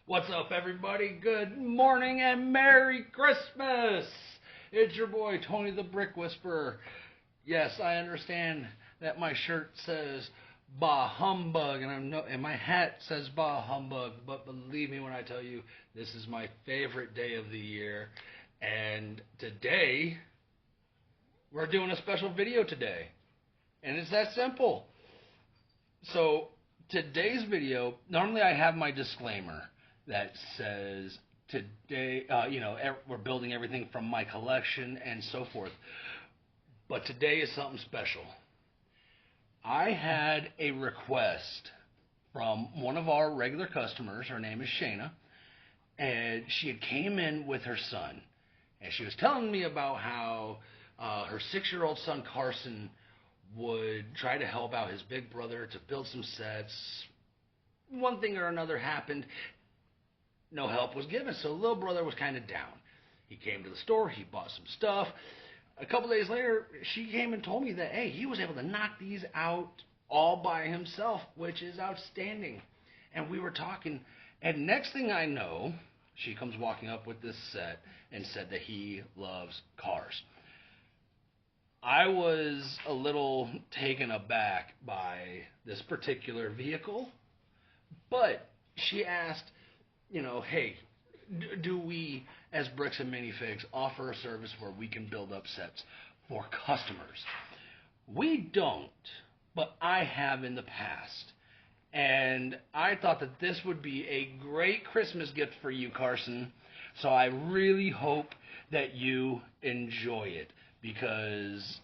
What's up, everybody? Good morning and Merry Christmas! It's your boy, Tony the Brick Whisperer. Yes, I understand that my shirt says Bah Humbug, and my hat says Bah Humbug, but believe me when I tell you, this is my favorite day of the year. And today, we're doing a special video today. And it's that simple. So, today's video, normally I have my disclaimer that says today, we're building everything from my collection and so forth. But today is something special. I had a request from one of our regular customers. Her name is Shayna, and she had came in with her son, and she was telling me about how her 6-year-old son Carson would try to help out his big brother to build some sets. One thing or another happened. No help was given, so the little brother was kind of down. He came to the store, he bought some stuff. A couple days later, she came and told me that, hey, he was able to knock these out all by himself, which is outstanding. And we were talking, and next thing I know, she comes walking up with this set and said that he loves cars. I was a little taken aback by this particular vehicle, but she asked, hey, do we, as Bricks and Minifigs, offer a service where we can build up sets for customers? We don't, but I have in the past. And I thought that this would be a great Christmas gift for you, Carson. So I really hope that you enjoy it, because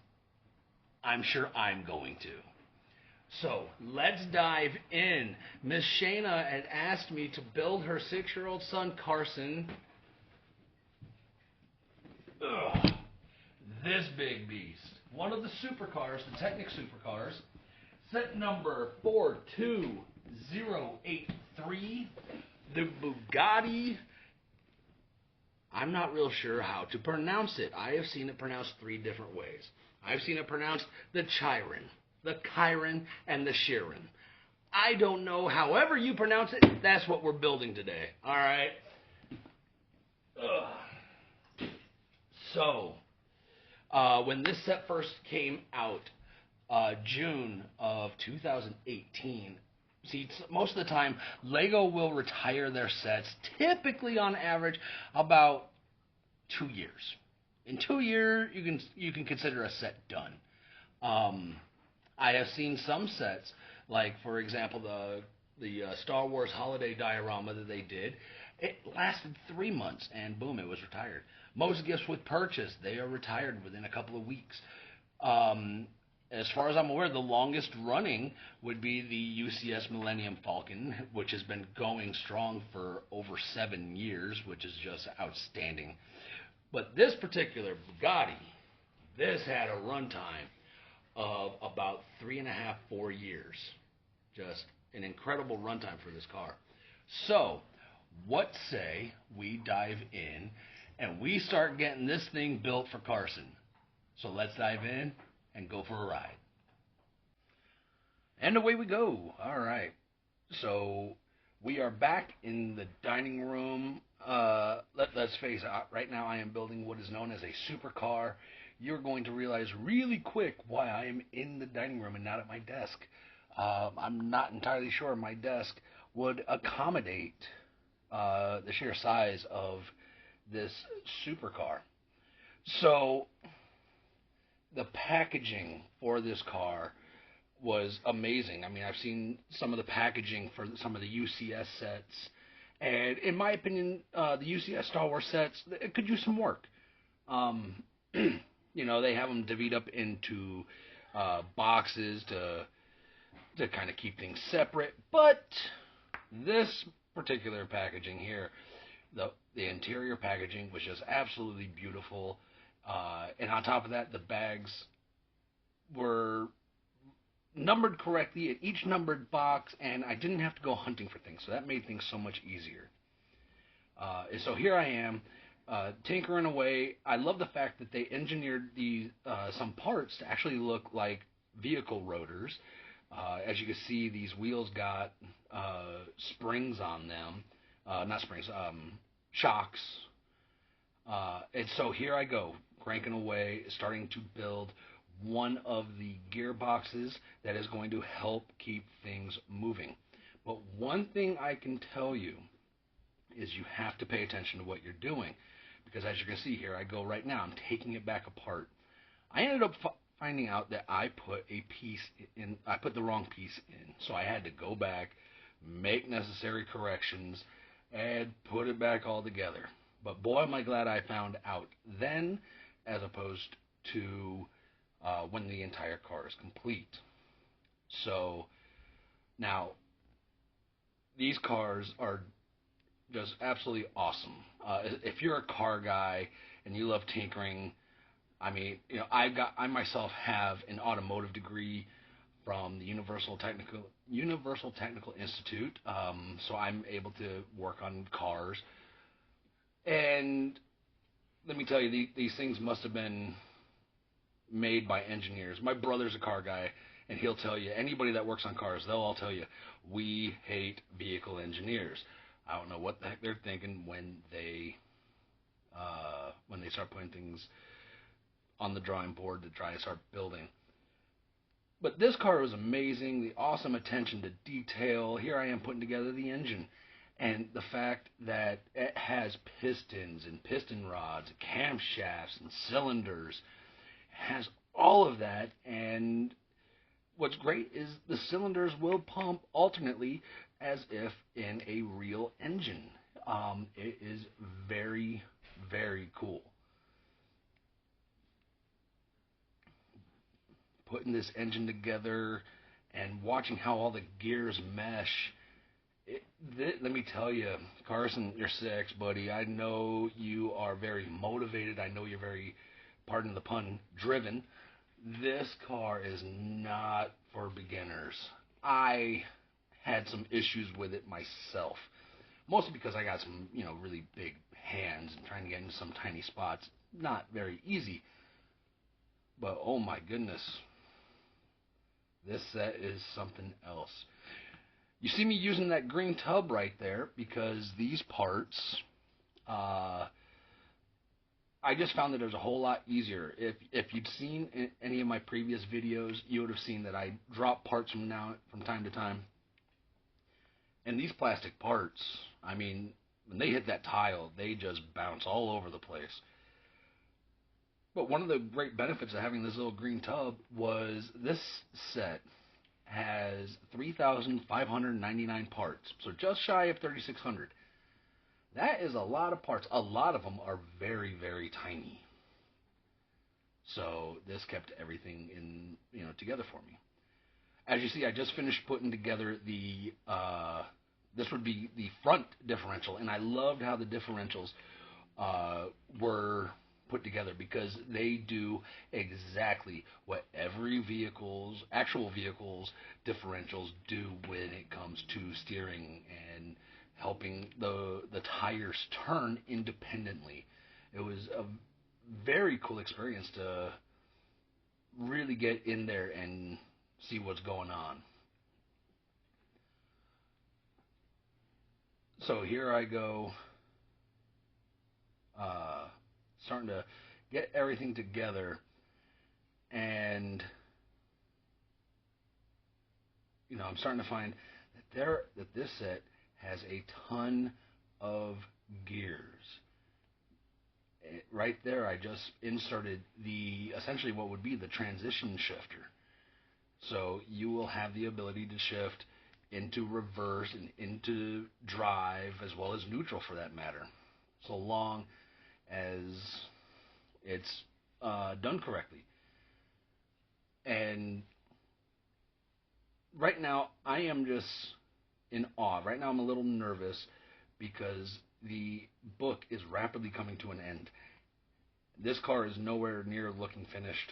I'm sure I'm going to. So, let's dive in. Miss Shayna had asked me to build her 6-year-old son, Carson, this big beast. One of the supercars, the Technic supercars, set number 42083, the Bugatti. I'm not real sure how to pronounce it. I have seen it pronounced 3 different ways. I've seen it pronounced the Chiron, the Chiron, and the Chiron. I don't know. However you pronounce it, that's what we're building today. All right? So, when this set first came out, June of 2018, see, most of the time, Lego will retire their sets, typically on average, about 2 years. In 2 years, you can consider a set done. I have seen some sets, like, for example, the Star Wars holiday diorama that they did. It lasted 3 months, and boom, it was retired. Most gifts with purchase, they are retired within a couple of weeks. As far as I'm aware, the longest running would be the UCS Millennium Falcon, which has been going strong for over 7 years, which is just outstanding. But this particular Bugatti, this had a runtime of about 3.5, 4 years. Just an incredible runtime for this car. So, what say we dive in and we start getting this thing built for Carson? So let's dive in and go for a ride. And away we go. All right. So we are back in the dining room. Let's face it, right now I am building what is known as a supercar. You're going to realize really quick why I am in the dining room and not at my desk. I'm not entirely sure my desk would accommodate the sheer size of this supercar. So the packaging for this car was amazing. I mean, I've seen some of the packaging for some of the UCS sets, and in my opinion, the UCS Star Wars sets, it could use some work. They have them divvied up into boxes to kind of keep things separate. But this particular packaging here, the interior packaging was just absolutely beautiful. And on top of that, the bags were numbered correctly at each numbered box, and I didn't have to go hunting for things, so that made things so much easier. And so here I am, tinkering away. I love the fact that they engineered some parts to actually look like vehicle rotors. As you can see, these wheels got springs on them, not springs, shocks. And so here I go, cranking away, starting to build one of the gearboxes that is going to help keep things moving. But one thing I can tell you is you have to pay attention to what you're doing. Because as you can see here, I go right now, I'm taking it back apart. I ended up finding out that I put a piece in, I put the wrong piece in. So I had to go back, make necessary corrections, and put it back all together. But boy, am I glad I found out then, as opposed to when the entire car is complete. So now, these cars are just absolutely awesome. If you're a car guy and you love tinkering, I mean, I myself have an automotive degree from the Universal Technical Institute, so I'm able to work on cars. And let me tell you, these things must have been made by engineers. My brother's a car guy, and he'll tell you, anybody that works on cars, they'll all tell you, we hate vehicle engineers. I don't know what the heck they're thinking when they start putting things on the drawing board to try to start building. But this car was amazing. The awesome attention to detail. Here I am putting together the engine. And the fact that it has pistons and piston rods, camshafts and cylinders, it has all of that. And what's great is the cylinders will pump alternately as if in a real engine. It is very, very cool. Putting this engine together and watching how all the gears mesh. Let me tell you, Carson, you're 6, buddy. I know you are very motivated. I know you're very, pardon the pun, driven. This car is not for beginners. I had some issues with it myself, mostly because I got some, really big hands and trying to get into some tiny spots. Not very easy. But oh my goodness, this set is something else. You see me using that green tub right there because these parts, I just found that it was a whole lot easier. If you'd seen any of my previous videos, you would have seen that I drop parts from time to time. And these plastic parts, I mean, when they hit that tile, they just bounce all over the place. But one of the great benefits of having this little green tub was this set has 3,599 parts, so just shy of 3,600. That is a lot of parts. A lot of them are very, very tiny. So this kept everything together for me. As you see, I just finished putting together this would be the front differential, and I loved how the differentials were put together because they do exactly what every actual vehicle's differentials do when it comes to steering and helping the tires turn independently. It was a very cool experience to really get in there and see what's going on. So here I go, starting to get everything together, and I'm starting to find that this set has a ton of gears. Right there, I just inserted essentially what would be the transition shifter. So you will have the ability to shift into reverse and into drive as well as neutral for that matter, so long as it's done correctly. And right now I am just in awe. Right now I'm a little nervous because the book is rapidly coming to an end. This car is nowhere near looking finished.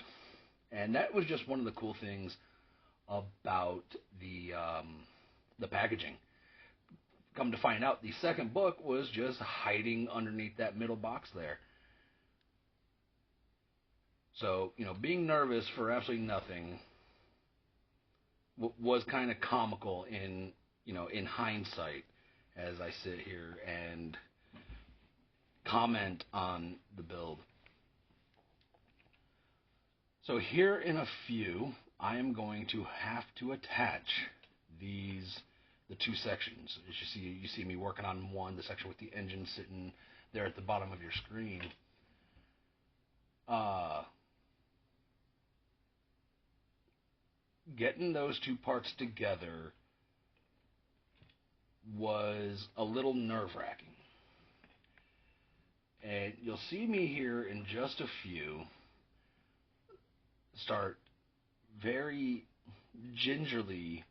And that was just one of the cool things about the packaging. Come to find out, the second book was just hiding underneath that middle box there. So, being nervous for absolutely nothing was kind of comical in hindsight. as I sit here and comment on the build. So here in a few, I am going to have to attach the two sections. As you see me working on one, the section with the engine sitting there at the bottom of your screen. Getting those two parts together was a little nerve-wracking. And you'll see me here in just a few start very gingerly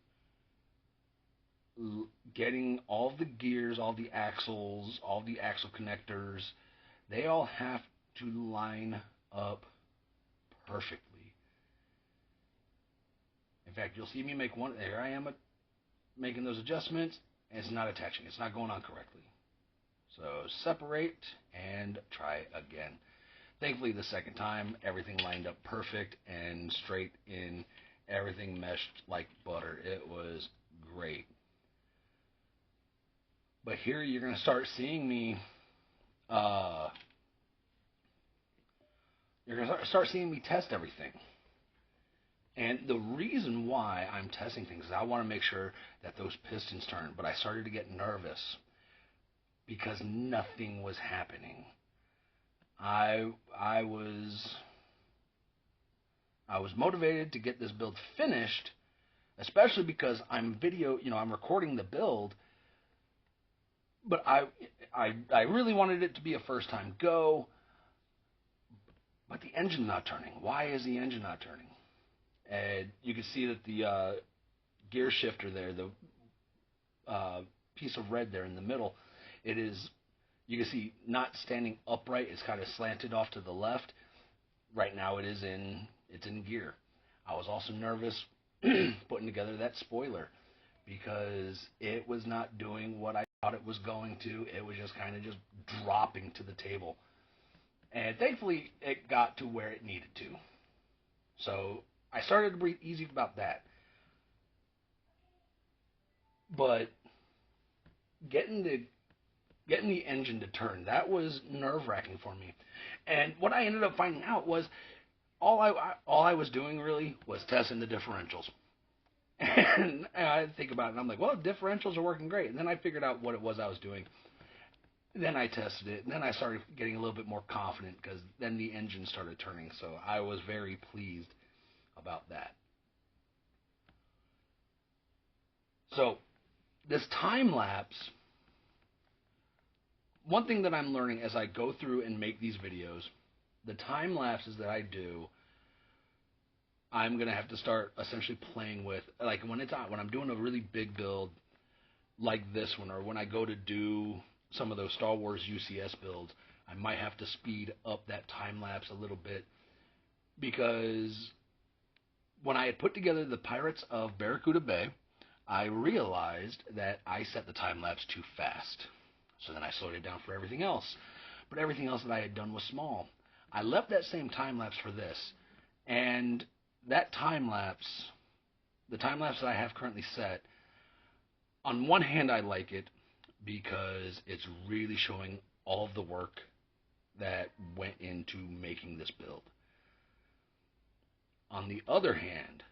getting all the gears, all the axles, all the axle connectors. They all have to line up perfectly. In fact, you'll see me make one. There I am making those adjustments, and it's not attaching. It's not going on correctly. So separate and try again. Thankfully, the second time, everything lined up perfect and straight in. Everything meshed like butter. It was great. But here you're going to start seeing me. You're going to start seeing me test everything. And the reason why I'm testing things is I want to make sure that those pistons turn. But I started to get nervous because nothing was happening. I was motivated to get this build finished, especially because I'm recording the build, but I really wanted it to be a first time go, but the engine's not turning. Why is the engine not turning? And you can see that the gear shifter there, the piece of red there in the middle, it is, you can see, not standing upright. It's kind of slanted off to the left. Right now it's in gear. I was also nervous putting together that spoiler because it was not doing what I thought it was going to. It was just kind of just dropping to the table. And thankfully it got to where it needed to. So I started to breathe easy about that. But getting the engine to turn, that was nerve-wracking for me. And what I ended up finding out was all I was doing really was testing the differentials. And I think about it, and I'm like, well, differentials are working great. And then I figured out what it was I was doing. Then I tested it, and then I started getting a little bit more confident because then the engine started turning. So I was very pleased about that. So this time lapse, one thing that I'm learning as I go through and make these videos, the time lapses that I do, I'm going to have to start essentially playing with, like when I'm doing a really big build like this one, or when I go to do some of those Star Wars UCS builds, I might have to speed up that time lapse a little bit, because when I had put together the Pirates of Barracuda Bay, I realized that I set the time lapse too fast. So then I slowed it down for everything else. But everything else that I had done was small. I left that same time lapse for this. And that time lapse, the time lapse that I have currently set, on one hand I like it because it's really showing all of the work that went into making this build. On the other hand,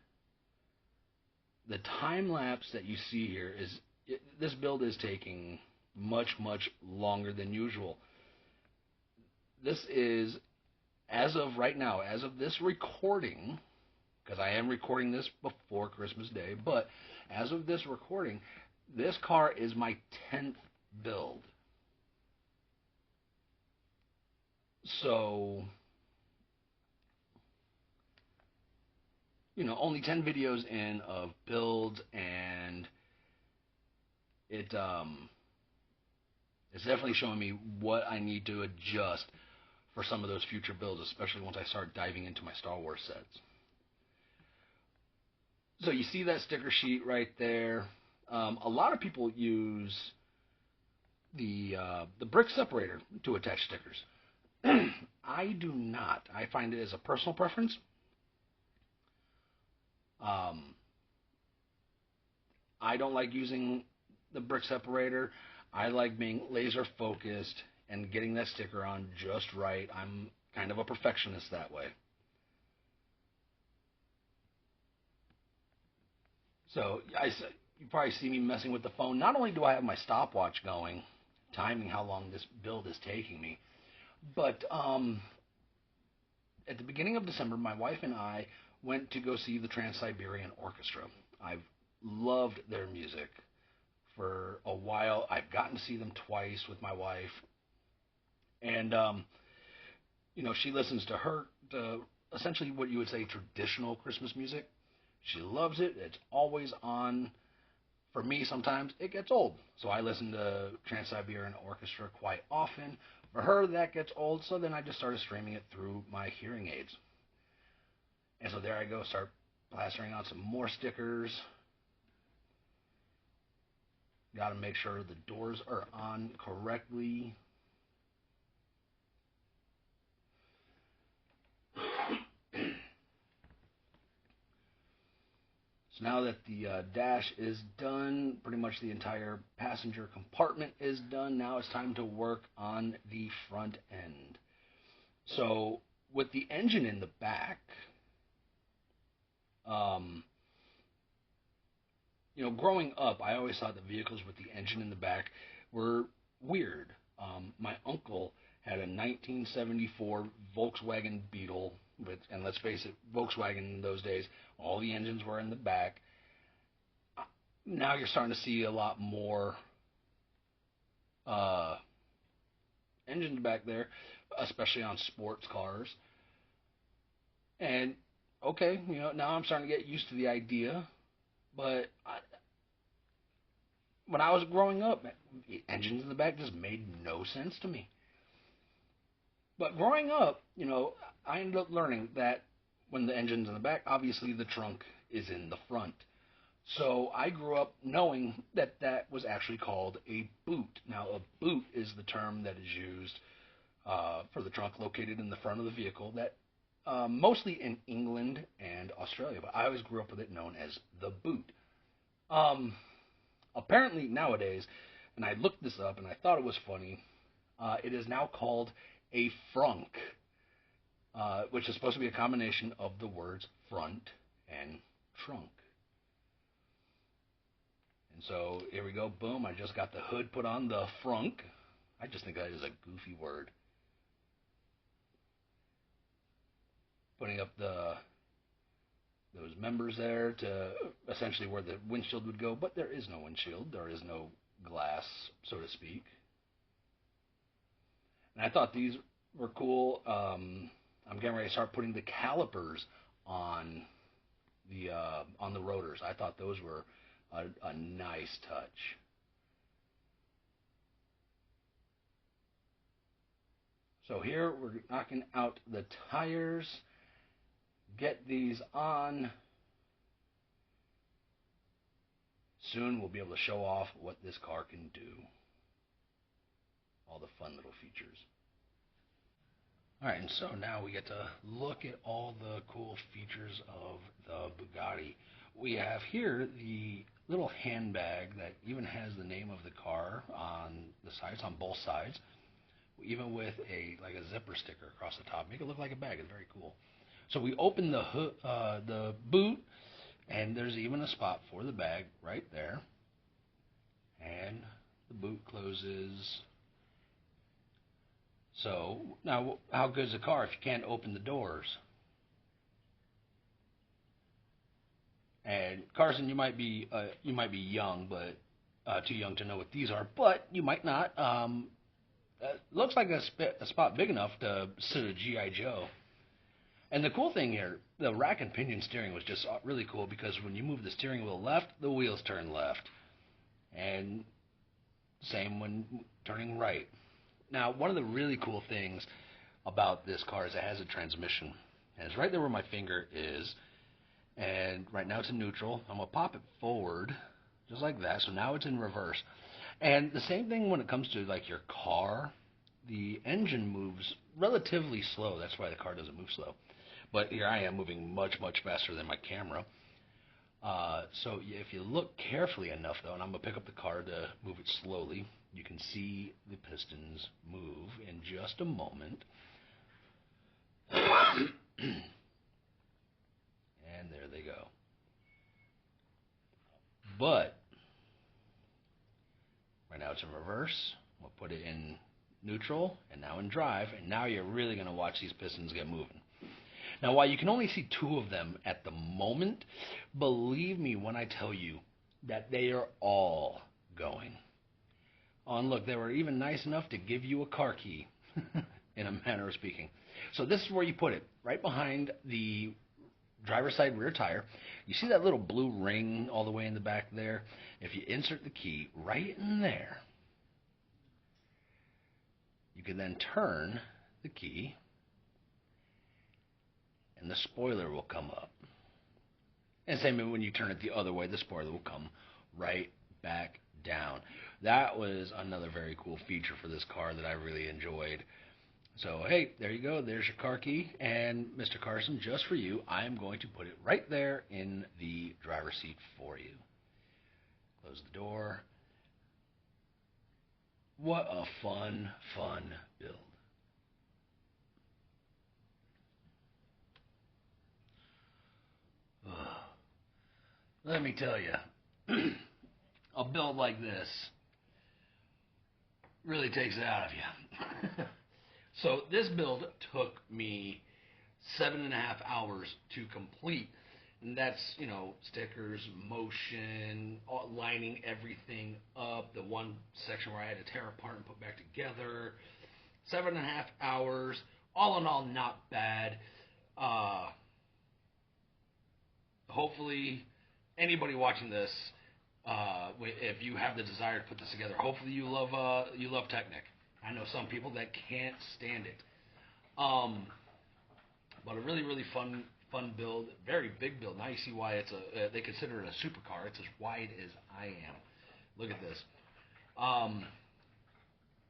the time lapse that you see here this build is taking much longer than usual. This is, as of right now, as of this recording, because I am recording this before Christmas Day, but as of this recording, this car is my 10th build. So, only 10 videos in of builds, and it's definitely showing me what I need to adjust for some of those future builds, especially once I start diving into my Star Wars sets. So you see that sticker sheet right there. A lot of people use the brick separator to attach stickers. I do not. I find it as a personal preference. I don't like using the brick separator. I like being laser focused and getting that sticker on just right. I'm kind of a perfectionist that way. So you probably see me messing with the phone. Not only do I have my stopwatch going, timing how long this build is taking me, but at the beginning of December, my wife and I went to go see the Trans-Siberian Orchestra. I've loved their music for a while. I've gotten to see them twice with my wife, and she listens to essentially what you would say traditional Christmas music. She loves it. It's always on. For me, sometimes it gets old, so I listen to Trans-Siberian Orchestra quite often. For her, that gets old, so then I just started streaming it through my hearing aids. And so there I go, start plastering on some more stickers. Got to make sure the doors are on correctly. So now that the dash is done, pretty much the entire passenger compartment is done. Now it's time to work on the front end. So with the engine in the back, growing up, I always thought the vehicles with the engine in the back were weird. My uncle had a 1974 Volkswagen Beetle, and let's face it, Volkswagen in those days, all the engines were in the back. Now you're starting to see a lot more engines back there, especially on sports cars. And okay, now I'm starting to get used to the idea, but when I was growing up, engines in the back just made no sense to me. But growing up, I ended up learning that when the engine's in the back, obviously the trunk is in the front. So I grew up knowing that that was actually called a boot. Now, a boot is the term that is used for the trunk located in the front of the vehicle, that mostly in England and Australia, but I always grew up with it known as the boot. Apparently nowadays, and I looked this up and I thought it was funny, it is now called a frunk, which is supposed to be a combination of the words front and trunk. And so here we go, boom, I just got the hood put on the frunk. I just think that is a goofy word. Putting up those members there to essentially where the windshield would go, but there is no windshield. There is no glass, so to speak. And I thought these were cool. I'm getting ready to start putting the calipers on the rotors. I thought those were a nice touch. So here we're knocking out the tires. Get these on. Soon we'll be able to show off what this car can do. All the fun little features. Alright, and so now we get to look at all the cool features of the Bugatti. We have here the little handbag that even has the name of the car on the sides, on both sides, even with a zipper sticker across the top. Make it look like a bag. It's very cool. So we open the boot, and there's even a spot for the bag right there. And the boot closes. So now, how good is a car if you can't open the doors? And Carson, you might be young, but too young to know what these are. But you might not. Looks like a spot big enough to sit a GI Joe. And the cool thing here, the rack and pinion steering was just really cool, because when you move the steering wheel left, the wheels turn left. And same when turning right. Now, one of the really cool things about this car is it has a transmission. And it's right there where my finger is. And right now it's in neutral. I'm going to pop it forward, just like that. So now it's in reverse. And the same thing when it comes to your car. The engine moves relatively slow. That's why the car doesn't move slow. But here I am moving much, much faster than my camera. So if you look carefully enough, though, and I'm going to pick up the car to move it slowly, you can see the pistons move in just a moment. And there they go. But right now it's in reverse. We'll put it in neutral and now in drive, and now you're really going to watch these pistons get moving. Now, while you can only see two of them at the moment, believe me when I tell you that they are all going. Oh, and look, they were even nice enough to give you a car key, in a manner of speaking. So this is where you put it, right behind the driver's side rear tire. You see that little blue ring all the way in the back there? If you insert the key right in there, you can then turn the key, and the spoiler will come up. And same when you turn it the other way, the spoiler will come right back down. That was another very cool feature for this car that I really enjoyed. So, hey, there you go. There's your car key. And, Mr. Carson, just for you, I am going to put it right there in the driver's seat for you. Close the door. What a fun, fun build. Let me tell you, a build like this really takes it out of you. So this build took me 7.5 hours to complete. And that's, stickers, motion, lining everything up, the one section where I had to tear apart and put back together. 7.5 hours. All in all, not bad. Hopefully, anybody watching this, if you have the desire to put this together, hopefully you love Technic. I know some people that can't stand it. But a really, really fun build, very big build. Now you see why it's they consider it a supercar. It's as wide as I am. Look at this.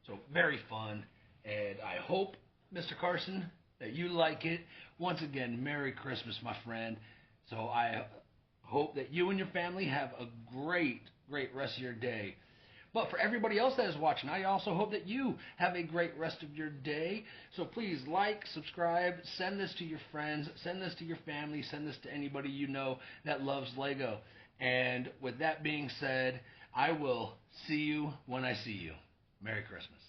So very fun, and I hope, Mr. Carson, that you like it. Once again, Merry Christmas, my friend. So I hope that you and your family have a great, great rest of your day. But for everybody else that is watching, I also hope that you have a great rest of your day. So please like, subscribe, send this to your friends, send this to your family, send this to anybody you know that loves Lego. And with that being said, I will see you when I see you. Merry Christmas.